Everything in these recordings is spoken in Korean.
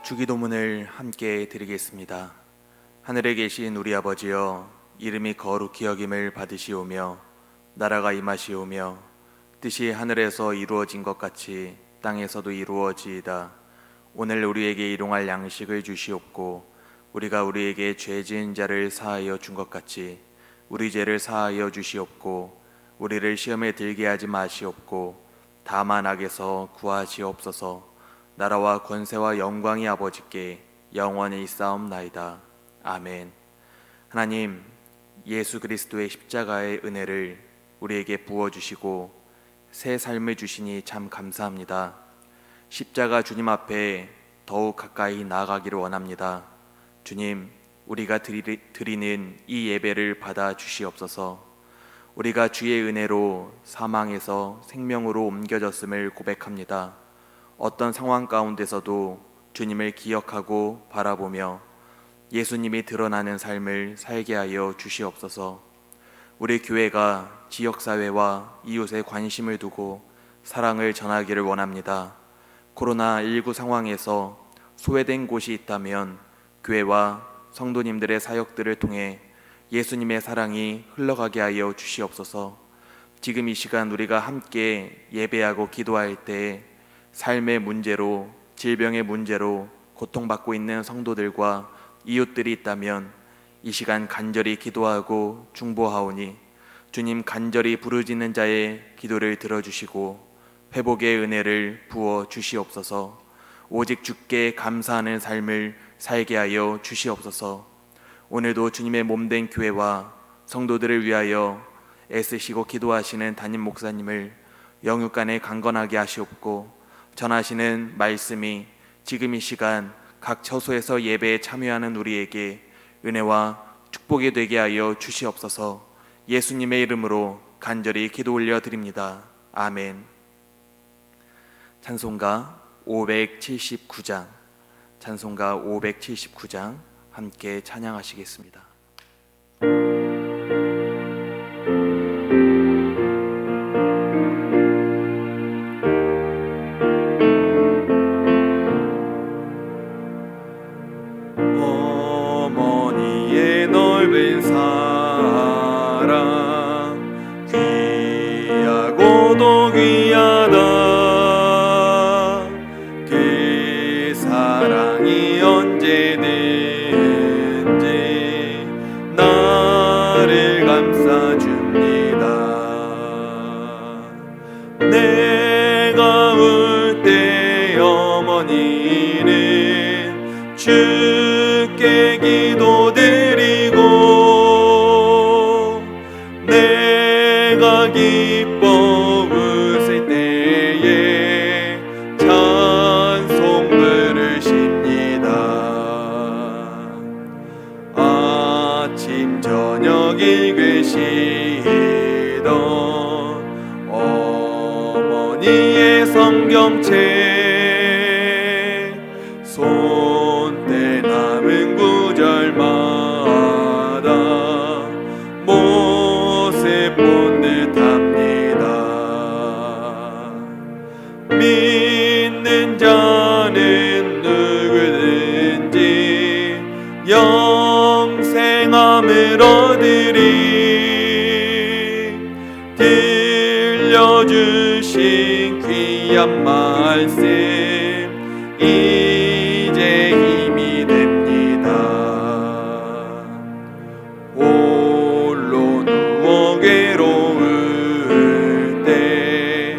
주기도문을 함께 드리겠습니다. 하늘에 계신 우리 아버지여, 이름이 거룩히 여김을 받으시오며 나라가 임하시오며 뜻이 하늘에서 이루어진 것 같이 땅에서도 이루어지이다. 오늘 우리에게 일용할 양식을 주시옵고 우리가 우리에게 죄 지은 자를 사하여 준 것 같이 우리 죄를 사하여 주시옵고 우리를 시험에 들게 하지 마시옵고 다만 악에서 구하시옵소서. 나라와 권세와 영광이 아버지께 영원히 있사옵나이다. 아멘. 하나님, 예수 그리스도의 십자가의 은혜를 우리에게 부어주시고 새 삶을 주시니 참 감사합니다. 십자가 주님 앞에 더욱 가까이 나아가기를 원합니다. 주님, 우리가 드리는 이 예배를 받아 주시옵소서. 우리가 주의 은혜로 사망에서 생명으로 옮겨졌음을 고백합니다. 어떤 상황 가운데서도 주님을 기억하고 바라보며 예수님이 드러나는 삶을 살게 하여 주시옵소서. 우리 교회가 지역사회와 이웃에 관심을 두고 사랑을 전하기를 원합니다. 코로나19 상황에서 소외된 곳이 있다면 교회와 성도님들의 사역들을 통해 예수님의 사랑이 흘러가게 하여 주시옵소서. 지금 이 시간 우리가 함께 예배하고 기도할 때 삶의 문제로, 질병의 문제로 고통받고 있는 성도들과 이웃들이 있다면 이 시간 간절히 기도하고 중보하오니 주님, 간절히 부르짖는 자의 기도를 들어주시고 회복의 은혜를 부어 주시옵소서. 오직 주께 감사하는 삶을 살게 하여 주시옵소서. 오늘도 주님의 몸된 교회와 성도들을 위하여 애쓰시고 기도하시는 담임 목사님을 영육간에 강건하게 하시옵고 전하시는 말씀이 지금 이 시간 각 처소에서 예배에 참여하는 우리에게 은혜와 축복이 되게 하여 주시옵소서. 예수님의 이름으로 간절히 기도 올려드립니다. 아멘. 찬송가 579장, 찬송가 579장 함께 찬양하시겠습니다. 어머니의 넓은 사랑 귀하고도 귀하다. 그 사랑이 언제든지 나를 감싸줍니다. 내가 울 때 어머니는 주께 기도드리고 내가 기뻐 웃을 때에 찬송 부르십니다. 아침 저녁 읽으시던 어머니의 성경책 손때 남은 구절마다 모습 본 듯합니다. 믿는 자는 누구든지 영생함을 얻으리. 들려주신 귀한 말씀 이제 힘이 됩니다. 홀로 누워 괴로울 때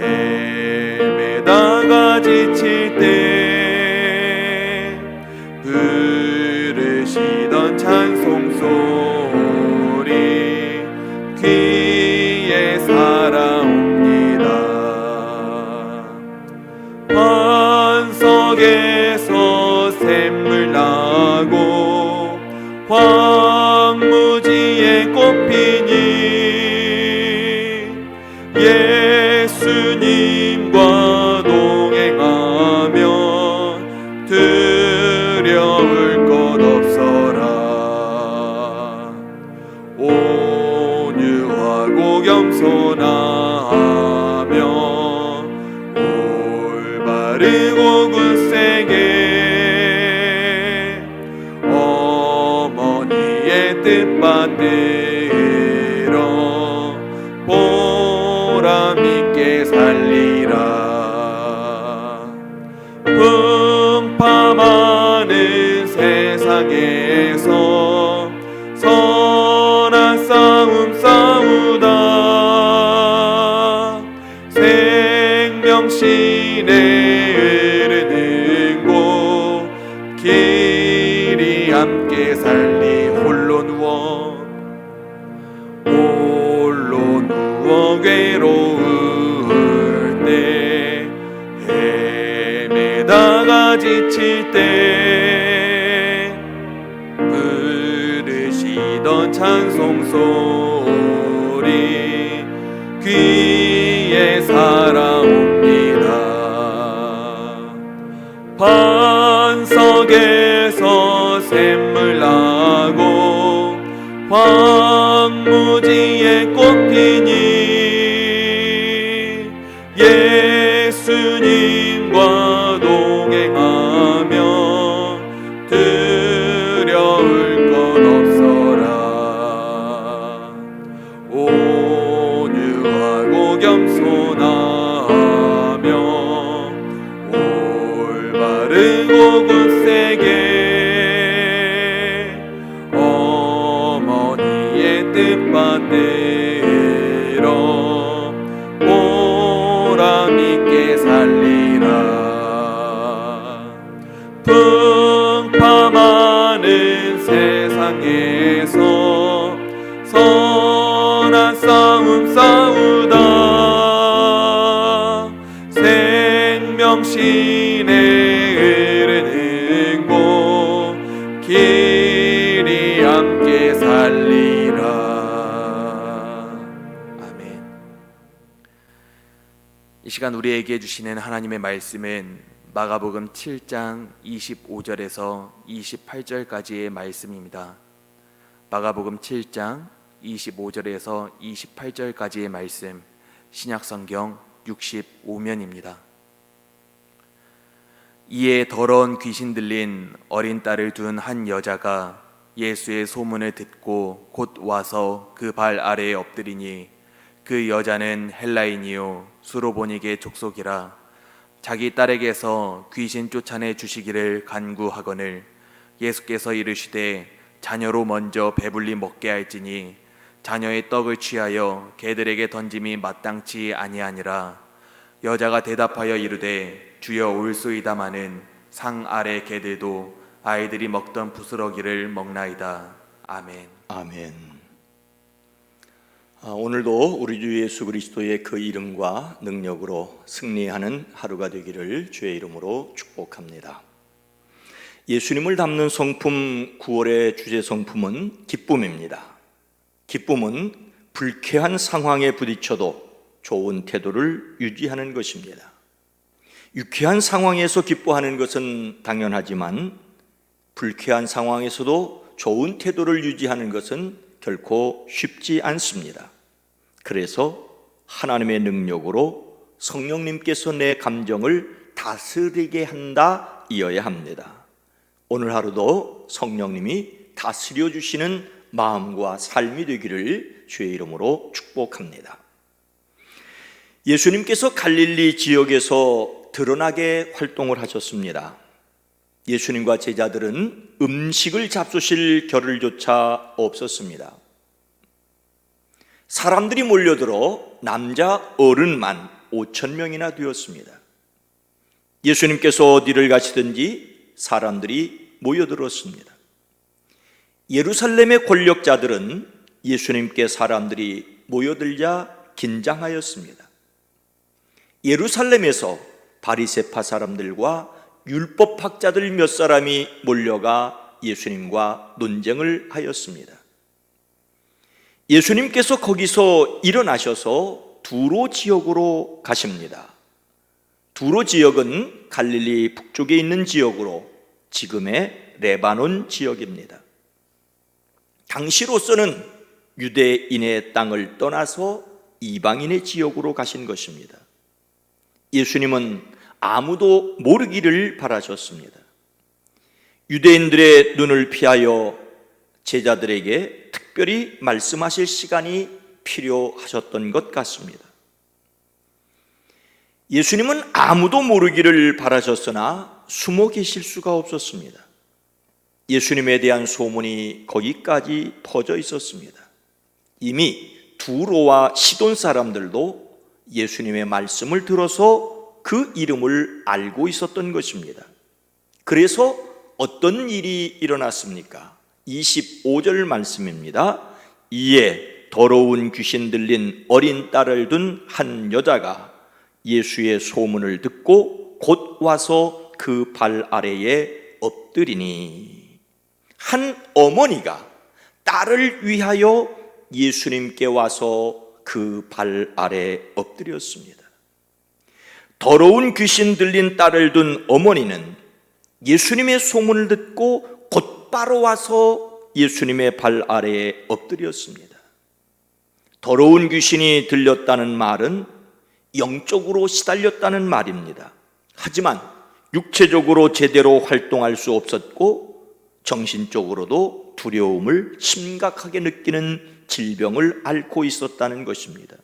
헤매다가 지칠 때 부르시던 찬송 소리 귀에 살아옵니다. 반석에서 샘물 나고 황무지에 꽃피니 예수님과 동행하면 두려울 것 없어라. 온유하고 겸손하며 '바르고 굳세게 뜻받들어 보람있게 살리라. 풍파많은 세상에서 선한 싸움 싸우다 생명신의 흐르는 곳 길이 함께 살리. 홀로 누워 괴로울 때 헤매다가 지칠 때 부르시던 찬송 소리 귀에 살아옵니다. 반석에서 샘물 나고 황무지에 꽃피니 예수님과 동행하며 두려울 것 없어라. 온유하고 겸손하며 올바르고 굳세게 어머니의 뜻받들어 보람있게 살리라. 풍파 많은 세상에서 선한 싸움 싸우다 생명신의 흐르는 곳 길이 함께 살리라. 아멘. 이 시간 우리에게 주시는 하나님의 말씀은 마가복음 7장 25절에서 28절까지의 말씀입니다. 마가복음 7장 25절에서 28절까지의 말씀, 신약성경 65면입니다. 이에 더러운 귀신 들린 어린 딸을 둔 한 여자가 예수의 소문을 듣고 곧 와서 그 발 아래에 엎드리니 그 여자는 헬라인이요 수로보닉의 족속이라. 자기 딸에게서 귀신 쫓아내 주시기를 간구하거늘 예수께서 이르시되 자녀로 먼저 배불리 먹게 할지니 자녀의 떡을 취하여 개들에게 던짐이 마땅치 아니하니라. 여자가 대답하여 이르되 주여 올소이다마는 상 아래 개들도 아이들이 먹던 부스러기를 먹나이다. 아멘. 아멘. 오늘도 우리 주 예수 그리스도의 그 이름과 능력으로 승리하는 하루가 되기를 주의 이름으로 축복합니다. 예수님을 담는 성품 9월의 주제 성품은 기쁨입니다. 기쁨은 불쾌한 상황에 부딪혀도 좋은 태도를 유지하는 것입니다. 유쾌한 상황에서 기뻐하는 것은 당연하지만 불쾌한 상황에서도 좋은 태도를 유지하는 것은 결코 쉽지 않습니다. 그래서 하나님의 능력으로 성령님께서 내 감정을 다스리게 한다 이어야 합니다. 오늘 하루도 성령님이 다스려 주시는 마음과 삶이 되기를 주의 이름으로 축복합니다. 예수님께서 갈릴리 지역에서 드러나게 활동을 하셨습니다. 예수님과 제자들은 음식을 잡수실 겨를조차 없었습니다. 사람들이 몰려들어 남자 어른만 5,000명이나 되었습니다. 예수님께서 어디를 가시든지 사람들이 모여들었습니다. 예루살렘의 권력자들은 예수님께 사람들이 모여들자 긴장하였습니다. 예루살렘에서 바리새파 사람들과 율법학자들 몇 사람이 몰려가 예수님과 논쟁을 하였습니다. 예수님께서 거기서 일어나셔서 두로 지역으로 가십니다. 두로 지역은 갈릴리 북쪽에 있는 지역으로 지금의 레바논 지역입니다. 당시로서는 유대인의 땅을 떠나서 이방인의 지역으로 가신 것입니다. 예수님은 아무도 모르기를 바라셨습니다. 유대인들의 눈을 피하여 제자들에게 특별히 말씀하실 시간이 필요하셨던 것 같습니다. 예수님은 아무도 모르기를 바라셨으나 숨어 계실 수가 없었습니다. 예수님에 대한 소문이 거기까지 퍼져 있었습니다. 이미 두로와 시돈 사람들도 예수님의 말씀을 들어서 그 이름을 알고 있었던 것입니다. 그래서 어떤 일이 일어났습니까? 25절 말씀입니다. 이에 더러운 귀신 들린 어린 딸을 둔 한 여자가 예수의 소문을 듣고 곧 와서 그 발 아래에 엎드리니, 한 어머니가 딸을 위하여 예수님께 와서 그 발 아래 엎드렸습니다. 더러운 귀신 들린 딸을 둔 어머니는 예수님의 소문을 듣고 곧바로 와서 예수님의 발 아래에 엎드렸습니다. 더러운 귀신이 들렸다는 말은 영적으로 시달렸다는 말입니다. 하지만 육체적으로 제대로 활동할 수 없었고 정신적으로도 두려움을 심각하게 느끼는 질병을 앓고 있었다는 것입니다.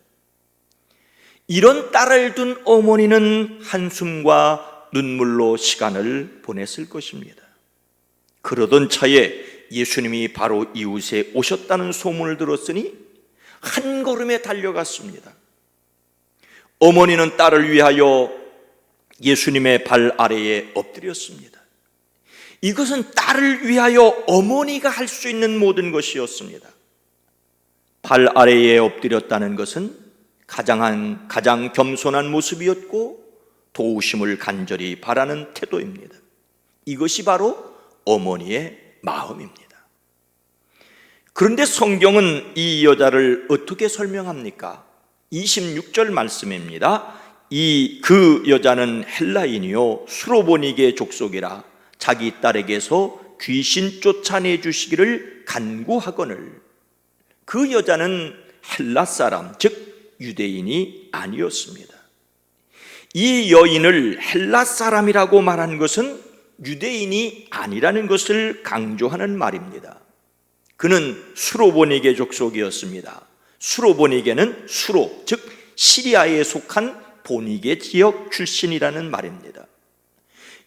이런 딸을 둔 어머니는 한숨과 눈물로 시간을 보냈을 것입니다. 그러던 차에 예수님이 바로 이웃에 오셨다는 소문을 들었으니 한 걸음에 달려갔습니다. 어머니는 딸을 위하여 예수님의 발 아래에 엎드렸습니다. 이것은 딸을 위하여 어머니가 할 수 있는 모든 것이었습니다. 발 아래에 엎드렸다는 것은 가장 겸손한 모습이었고 도우심을 간절히 바라는 태도입니다. 이것이 바로 어머니의 마음입니다. 그런데 성경은 이 여자를 어떻게 설명합니까? 26절 말씀입니다. 그 여자는 헬라인이요 수로보니게 족속이라 자기 딸에게서 귀신 쫓아내 주시기를 간구하거늘. 그 여자는 헬라 사람, 즉 유대인이 아니었습니다. 이 여인을 헬라 사람이라고 말한 것은 유대인이 아니라는 것을 강조하는 말입니다. 그는 수로보니게 족속이었습니다. 수로보니게는 수로, 즉 시리아에 속한 보니게 지역 출신이라는 말입니다.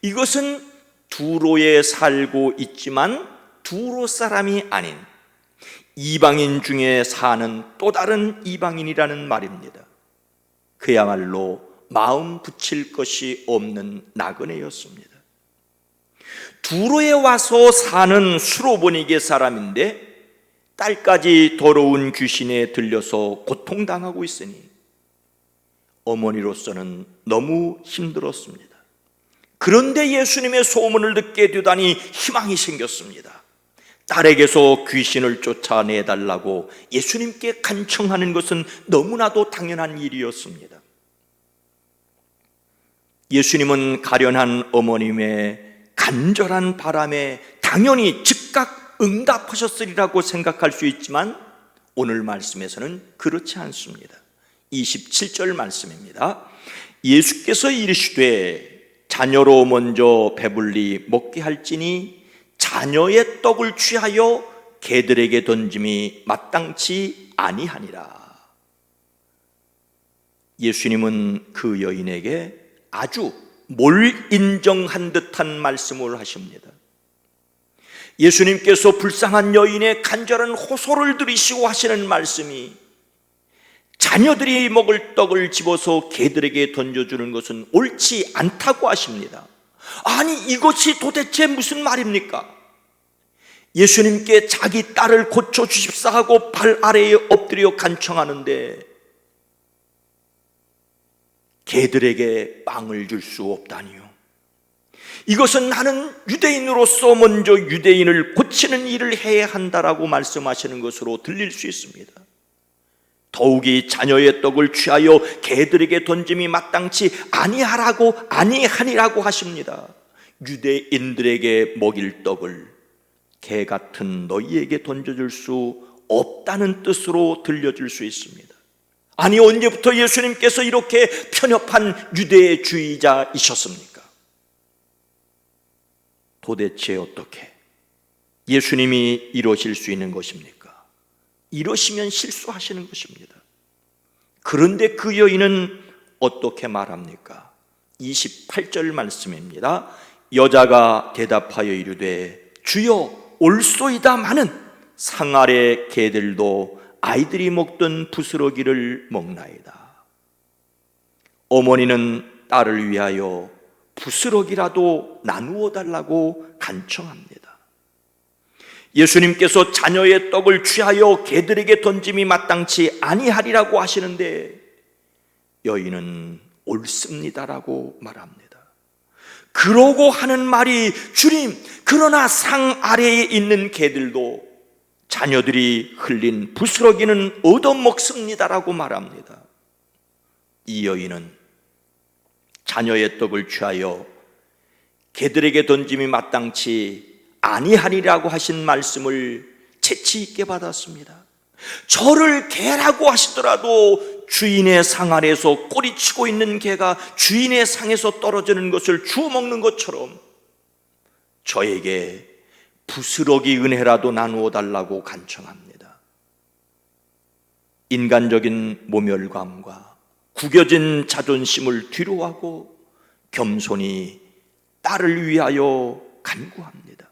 이것은 두로에 살고 있지만 두로 사람이 아닌 이방인 중에 사는 또 다른 이방인이라는 말입니다. 그야말로 마음 붙일 것이 없는 나그네였습니다. 두로에 와서 사는 수로보니게 사람인데 딸까지 더러운 귀신에 들려서 고통당하고 있으니 어머니로서는 너무 힘들었습니다. 그런데 예수님의 소문을 듣게 되다니 희망이 생겼습니다. 딸에게서 귀신을 쫓아내달라고 예수님께 간청하는 것은 너무나도 당연한 일이었습니다. 예수님은 가련한 어머님의 간절한 바람에 당연히 즉각 응답하셨으리라고 생각할 수 있지만 오늘 말씀에서는 그렇지 않습니다. 27절 말씀입니다. 예수께서 이르시되 자녀로 먼저 배불리 먹게 할지니 자녀의 떡을 취하여 개들에게 던짐이 마땅치 아니하니라. 예수님은 그 여인에게 아주 뭘 인정한 듯한 말씀을 하십니다. 예수님께서 불쌍한 여인의 간절한 호소를 들으시고 하시는 말씀이 자녀들이 먹을 떡을 집어서 개들에게 던져주는 것은 옳지 않다고 하십니다. 아니, 이것이 도대체 무슨 말입니까? 예수님께 자기 딸을 고쳐주십사 하고 발 아래에 엎드려 간청하는데 개들에게 빵을 줄 수 없다니요. 이것은 나는 유대인으로서 먼저 유대인을 고치는 일을 해야 한다라고 말씀하시는 것으로 들릴 수 있습니다. 더욱이 자녀의 떡을 취하여 개들에게 던짐이 마땅치 아니하니라고 하십니다. 유대인들에게 먹일 떡을 개 같은 너희에게 던져줄 수 없다는 뜻으로 들려줄 수 있습니다. 아니, 언제부터 예수님께서 이렇게 편협한 유대주의자이셨습니까? 도대체 어떻게 예수님이 이러실 수 있는 것입니까? 이러시면 실수하시는 것입니다. 그런데 그 여인은 어떻게 말합니까? 28절 말씀입니다. 여자가 대답하여 이르되 주여 올소이다마는 상 아래 개들도 아이들이 먹던 부스러기를 먹나이다. 어머니는 딸을 위하여 부스러기라도 나누어 달라고 간청합니다. 예수님께서 자녀의 떡을 취하여 개들에게 던짐이 마땅치 아니하리라고 하시는데 여인은 옳습니다라고 말합니다. 그러고 하는 말이 주님, 그러나 상 아래에 있는 개들도 자녀들이 흘린 부스러기는 얻어먹습니다라고 말합니다. 이 여인은 자녀의 떡을 취하여 개들에게 던짐이 마땅치 아니하리라고 하신 말씀을 재치 있게 받았습니다. 저를 개라고 하시더라도 주인의 상 아래에서 꼬리치고 있는 개가 주인의 상에서 떨어지는 것을 주워 먹는 것처럼 저에게 부스러기 은혜라도 나누어 달라고 간청합니다. 인간적인 모멸감과 구겨진 자존심을 뒤로하고 겸손히 딸을 위하여 간구합니다.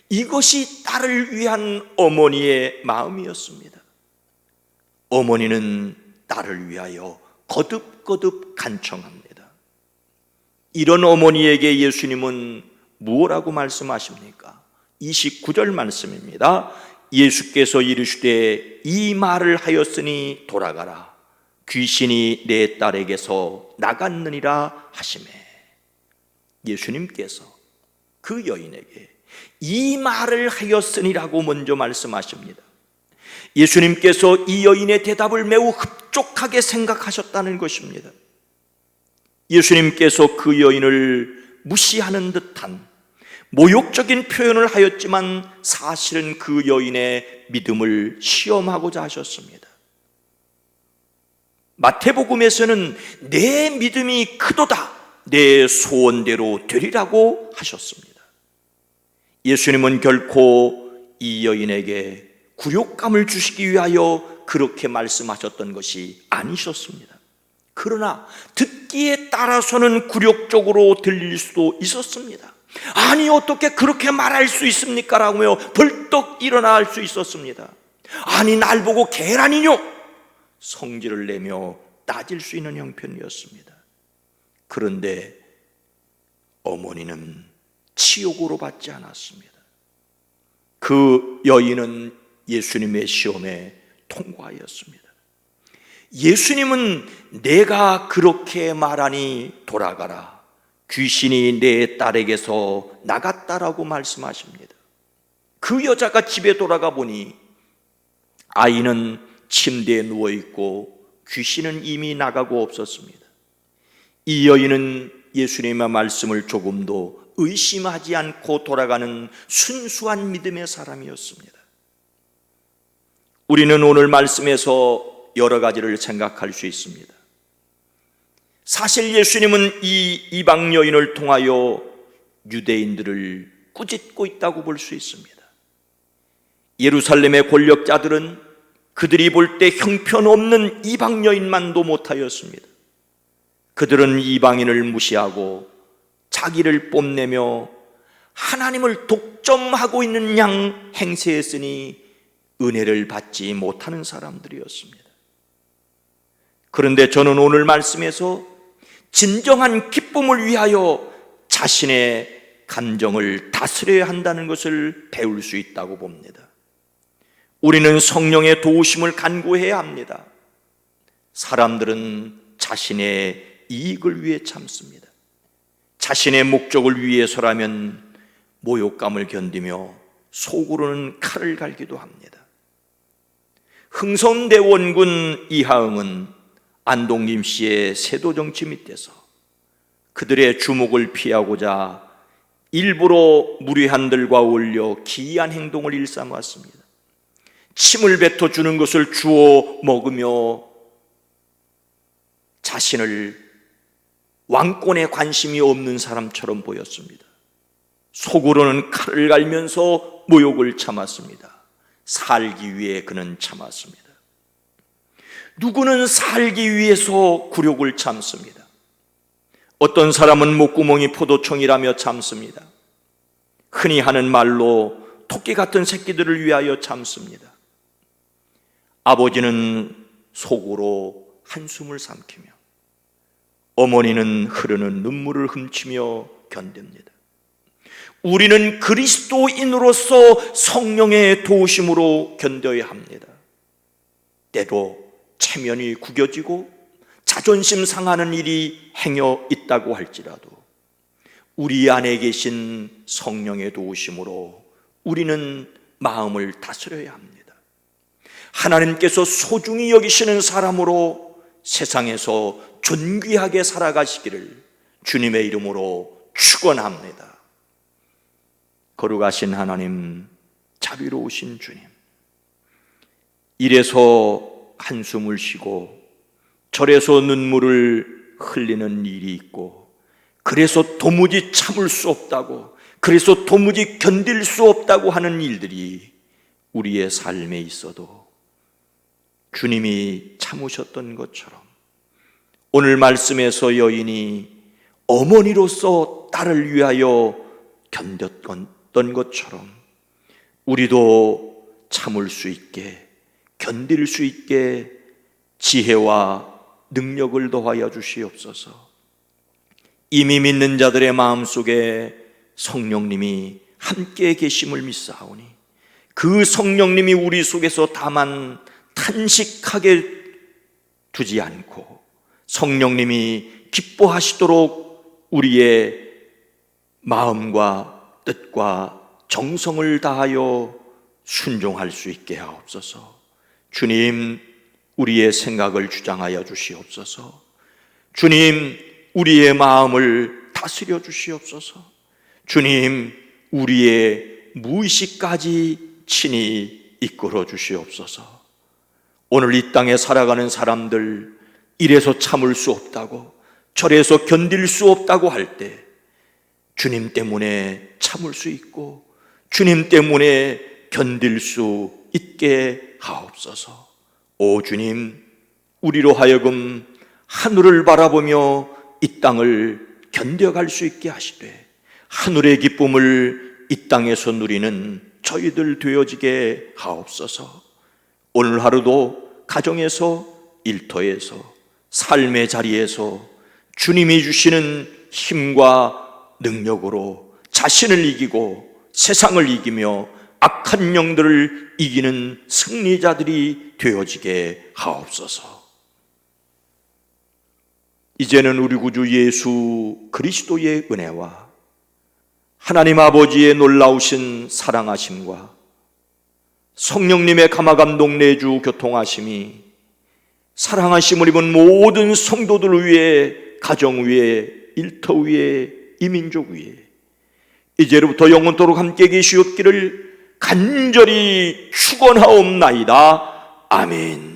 이것이 딸을 위한 어머니의 마음이었습니다. 어머니는 딸을 위하여 거듭거듭 간청합니다. 이런 어머니에게 예수님은 무엇라고 말씀하십니까? 29절 말씀입니다. 예수께서 이르시되 이 말을 하였으니 돌아가라. 귀신이 내 딸에게서 나갔느니라 하시매. 예수님께서 그 여인에게 이 말을 하였으니라고 먼저 말씀하십니다. 예수님께서 이 여인의 대답을 매우 흡족하게 생각하셨다는 것입니다. 예수님께서 그 여인을 무시하는 듯한 모욕적인 표현을 하였지만 사실은 그 여인의 믿음을 시험하고자 하셨습니다. 마태복음에서는 내 믿음이 크도다, 내 소원대로 되리라고 하셨습니다. 예수님은 결코 이 여인에게 굴욕감을 주시기 위하여 그렇게 말씀하셨던 것이 아니셨습니다. 그러나 듣기에 따라서는 굴욕적으로 들릴 수도 있었습니다. 아니 어떻게 그렇게 말할 수 있습니까? 라며 벌떡 일어날 수 있었습니다. 아니 날 보고 계란이뇨? 성질을 내며 따질 수 있는 형편이었습니다. 그런데 어머니는 치욕으로 받지 않았습니다. 그 여인은 예수님의 시험에 통과하였습니다. 예수님은 내가 그렇게 말하니 돌아가라. 귀신이 내 딸에게서 나갔다라고 말씀하십니다. 그 여자가 집에 돌아가 보니 아이는 침대에 누워있고 귀신은 이미 나가고 없었습니다. 이 여인은 예수님의 말씀을 조금도 의심하지 않고 돌아가는 순수한 믿음의 사람이었습니다. 우리는 오늘 말씀에서 여러 가지를 생각할 수 있습니다. 사실 예수님은 이 이방 여인을 통하여 유대인들을 꾸짖고 있다고 볼 수 있습니다. 예루살렘의 권력자들은 그들이 볼 때 형편없는 이방 여인만도 못하였습니다. 그들은 이방인을 무시하고 자기를 뽐내며 하나님을 독점하고 있는 양 행세했으니 은혜를 받지 못하는 사람들이었습니다. 그런데 저는 오늘 말씀에서 진정한 기쁨을 위하여 자신의 감정을 다스려야 한다는 것을 배울 수 있다고 봅니다. 우리는 성령의 도우심을 간구해야 합니다. 사람들은 자신의 이익을 위해 참습니다. 자신의 목적을 위해서라면 모욕감을 견디며 속으로는 칼을 갈기도 합니다. 흥선대원군 이하응은 안동김 씨의 세도 정치 밑에서 그들의 주목을 피하고자 일부러 무리한들과 어울려 기이한 행동을 일삼았습니다. 침을 뱉어주는 것을 주워 먹으며 자신을 왕권에 관심이 없는 사람처럼 보였습니다. 속으로는 칼을 갈면서 모욕을 참았습니다. 살기 위해 그는 참았습니다. 누구는 살기 위해서 굴욕을 참습니다. 어떤 사람은 목구멍이 포도청이라며 참습니다. 흔히 하는 말로 토끼 같은 새끼들을 위하여 참습니다. 아버지는 속으로 한숨을 삼키며 어머니는 흐르는 눈물을 훔치며 견딥니다. 우리는 그리스도인으로서 성령의 도우심으로 견뎌야 합니다. 때로 체면이 구겨지고 자존심 상하는 일이 행여 있다고 할지라도 우리 안에 계신 성령의 도우심으로 우리는 마음을 다스려야 합니다. 하나님께서 소중히 여기시는 사람으로 세상에서 존귀하게 살아가시기를 주님의 이름으로 축원합니다. 거룩하신 하나님, 자비로우신 주님, 이래서 한숨을 쉬고 절에서 눈물을 흘리는 일이 있고, 그래서 도무지 참을 수 없다고, 그래서 도무지 견딜 수 없다고 하는 일들이 우리의 삶에 있어도 주님이 참으셨던 것처럼 오늘 말씀에서 여인이 어머니로서 딸을 위하여 견뎠던 것처럼 우리도 참을 수 있게, 견딜 수 있게 지혜와 능력을 더하여 주시옵소서. 이미 믿는 자들의 마음속에 성령님이 함께 계심을 믿사오니 그 성령님이 우리 속에서 다만 탄식하게 두지 않고 성령님이 기뻐하시도록 우리의 마음과 뜻과 정성을 다하여 순종할 수 있게 하옵소서. 주님, 우리의 생각을 주장하여 주시옵소서. 주님, 우리의 마음을 다스려 주시옵소서. 주님, 우리의 무의식까지 친히 이끌어 주시옵소서. 오늘 이 땅에 살아가는 사람들, 이래서 참을 수 없다고, 저래서 견딜 수 없다고 할 때 주님 때문에 참을 수 있고 주님 때문에 견딜 수 있게 하옵소서. 오 주님, 우리로 하여금 하늘을 바라보며 이 땅을 견뎌갈 수 있게 하시되 하늘의 기쁨을 이 땅에서 누리는 저희들 되어지게 하옵소서. 오늘 하루도 가정에서, 일터에서, 삶의 자리에서 주님이 주시는 힘과 능력으로 자신을 이기고 세상을 이기며 악한 영들을 이기는 승리자들이 되어지게 하옵소서. 이제는 우리 구주 예수 그리스도의 은혜와 하나님 아버지의 놀라우신 사랑하심과 성령님의 감화감동 내주 교통하심이 사랑하심을 입은 모든 성도들 위에, 가정 위에, 일터 위에, 이민족 위에 이제로부터 영원토록 함께 계시옵기를 간절히 축원하옵나이다. 아멘.